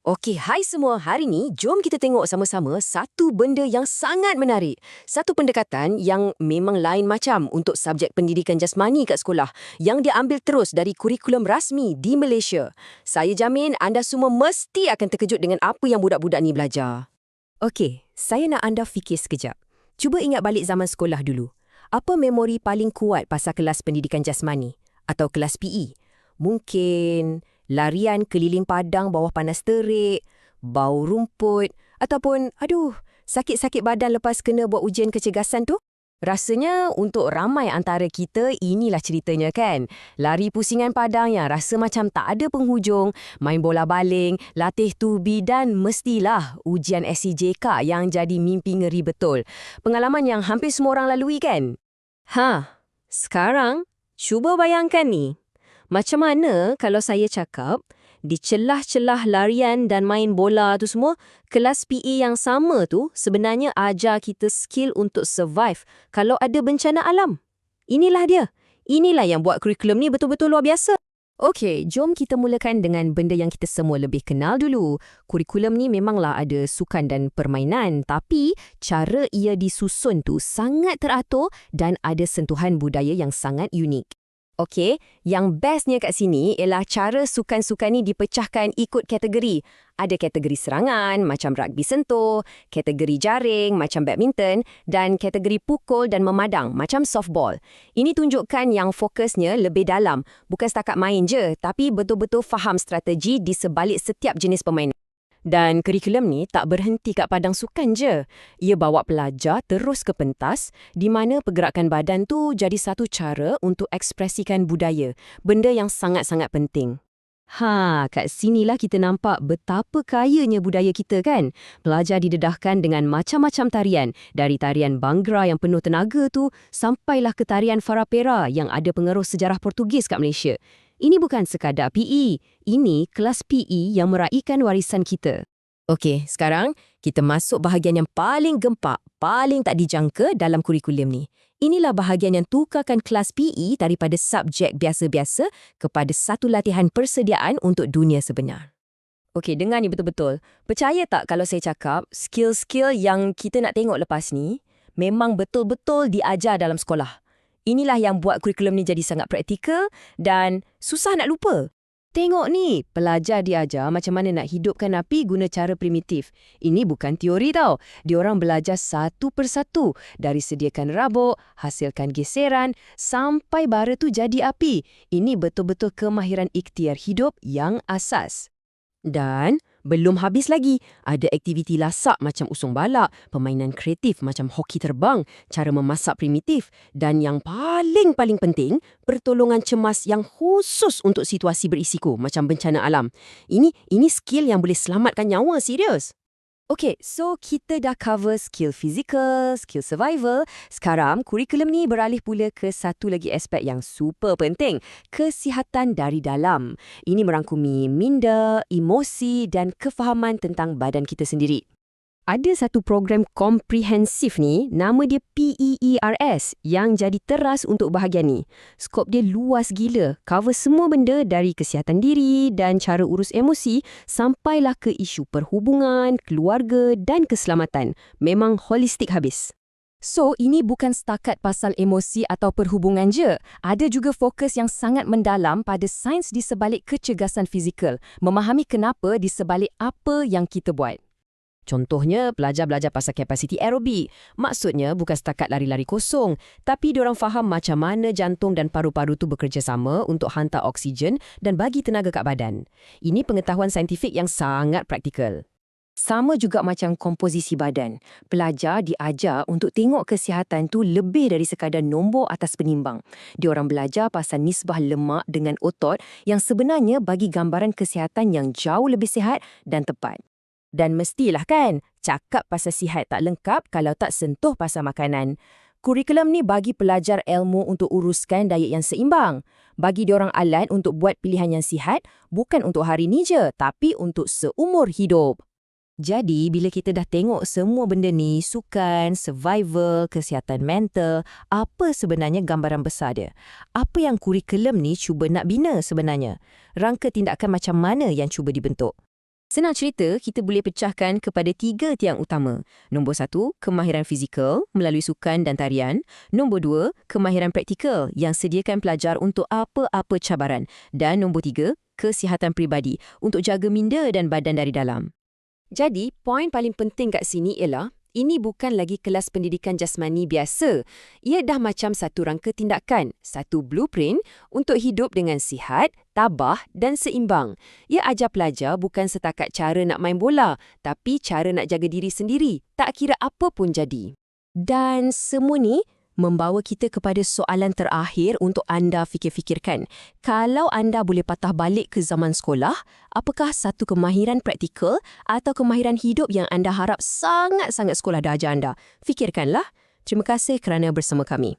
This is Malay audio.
Okey, hai semua. Hari ni, jom kita tengok sama-sama satu benda yang sangat menarik. Satu pendekatan yang memang lain macam untuk subjek pendidikan jasmani kat sekolah yang diambil terus dari kurikulum rasmi di Malaysia. Saya jamin anda semua mesti akan terkejut dengan apa yang budak-budak ni belajar. Okey, saya nak anda fikir sekejap. Cuba ingat balik zaman sekolah dulu. Apa memori paling kuat pasal kelas pendidikan jasmani atau kelas PE? Mungkin larian keliling padang bawah panas terik, bau rumput, ataupun, sakit-sakit badan lepas kena buat ujian kecergasan tu? Rasanya untuk ramai antara kita, inilah ceritanya kan? Lari pusingan padang yang rasa macam tak ada penghujung, main bola baling, latih tubi dan mestilah ujian SCJK yang jadi mimpi ngeri betul. Pengalaman yang hampir semua orang lalui kan? Sekarang, cuba bayangkan ni. Macam mana kalau saya cakap, di celah-celah larian dan main bola tu semua, kelas PE yang sama tu sebenarnya ajar kita skill untuk survive kalau ada bencana alam. Inilah dia. Inilah yang buat kurikulum ni betul-betul luar biasa. Okey, jom kita mulakan dengan benda yang kita semua lebih kenal dulu. Kurikulum ni memanglah ada sukan dan permainan, tapi cara ia disusun tu sangat teratur dan ada sentuhan budaya yang sangat unik. Okey, yang bestnya kat sini ialah cara sukan-sukan ni dipecahkan ikut kategori. Ada kategori serangan macam rugby sentuh, kategori jaring macam badminton dan kategori pukul dan memadang macam softball. Ini tunjukkan yang fokusnya lebih dalam, bukan setakat main je, tapi betul-betul faham strategi di sebalik setiap jenis permainan. Dan kurikulum ni tak berhenti kat padang sukan je. Ia bawa pelajar terus ke pentas di mana pergerakan badan tu jadi satu cara untuk ekspresikan budaya, benda yang sangat-sangat penting. Kat sinilah kita nampak betapa kayanya budaya kita kan. Pelajar didedahkan dengan macam-macam tarian, dari tarian Bhangra yang penuh tenaga tu sampailah ke tarian Farapera yang ada pengaruh sejarah Portugis kat Malaysia. Ini bukan sekadar PE, ini kelas PE yang meraihkan warisan kita. Okey, sekarang kita masuk bahagian yang paling gempak, paling tak dijangka dalam kurikulum ni. Inilah bahagian yang tukarkan kelas PE daripada subjek biasa-biasa kepada satu latihan persediaan untuk dunia sebenar. Okey, dengar ni betul-betul. Percaya tak kalau saya cakap, skill-skill yang kita nak tengok lepas ni memang betul-betul diajar dalam sekolah. Inilah yang buat kurikulum ni jadi sangat praktikal dan susah nak lupa. Tengok ni, pelajar diajar macam mana nak hidupkan api guna cara primitif. Ini bukan teori tau. Diorang belajar satu persatu. Dari sediakan rabuk, hasilkan geseran, sampai bara tu jadi api. Ini betul-betul kemahiran ikhtiar hidup yang asas. Dan belum habis lagi. Ada aktiviti lasak macam usung balak, permainan kreatif macam hoki terbang, cara memasak primitif, dan yang paling penting, pertolongan cemas yang khusus untuk situasi berisiko macam bencana alam. Ini skill yang boleh selamatkan nyawa, serius. Okey, so kita dah cover skill fizikal, skill survival. Sekarang, kurikulum ni beralih pula ke satu lagi aspek yang super penting, kesihatan dari dalam. Ini merangkumi minda, emosi dan kefahaman tentang badan kita sendiri. Ada satu program komprehensif ni, nama dia PEERS yang jadi teras untuk bahagian ni. Skop dia luas gila, cover semua benda dari kesihatan diri dan cara urus emosi sampailah ke isu perhubungan, keluarga dan keselamatan. Memang holistik habis. So, ini bukan setakat pasal emosi atau perhubungan je. Ada juga fokus yang sangat mendalam pada sains di sebalik kecergasan fizikal, memahami kenapa di sebalik apa yang kita buat. Contohnya, belajar pasal kapasiti aerobik. Maksudnya bukan setakat lari-lari kosong, tapi diorang faham macam mana jantung dan paru-paru tu bekerjasama untuk hantar oksigen dan bagi tenaga kat badan. Ini pengetahuan saintifik yang sangat praktikal. Sama juga macam komposisi badan. Pelajar diajar untuk tengok kesihatan tu lebih dari sekadar nombor atas penimbang. Diorang belajar pasal nisbah lemak dengan otot yang sebenarnya bagi gambaran kesihatan yang jauh lebih sihat dan tepat. Dan mestilah kan, cakap pasal sihat tak lengkap kalau tak sentuh pasal makanan. Kurikulum ni bagi pelajar ilmu untuk uruskan diet yang seimbang. Bagi diorang alat untuk buat pilihan yang sihat, bukan untuk hari ni je, tapi untuk seumur hidup. Jadi, bila kita dah tengok semua benda ni, sukan, survival, kesihatan mental, apa sebenarnya gambaran besar dia? Apa yang kurikulum ni cuba nak bina sebenarnya? Rangka tindakan macam mana yang cuba dibentuk? Senang cerita, kita boleh pecahkan kepada 3 tiang utama. Nombor 1, kemahiran fizikal melalui sukan dan tarian. Nombor 2, kemahiran praktikal yang sediakan pelajar untuk apa-apa cabaran. Dan nombor 3, kesihatan peribadi untuk jaga minda dan badan dari dalam. Jadi, poin paling penting kat sini ialah ini bukan lagi kelas pendidikan jasmani biasa. Ia dah macam satu rangka tindakan, satu blueprint untuk hidup dengan sihat, tabah dan seimbang. Ia ajar pelajar bukan setakat cara nak main bola, tapi cara nak jaga diri sendiri, tak kira apa pun jadi. Dan semua ni membawa kita kepada soalan terakhir untuk anda fikir-fikirkan. Kalau anda boleh patah balik ke zaman sekolah, apakah satu kemahiran praktikal atau kemahiran hidup yang anda harap sangat-sangat sekolah dah ajar anda? Fikirkanlah. Terima kasih kerana bersama kami.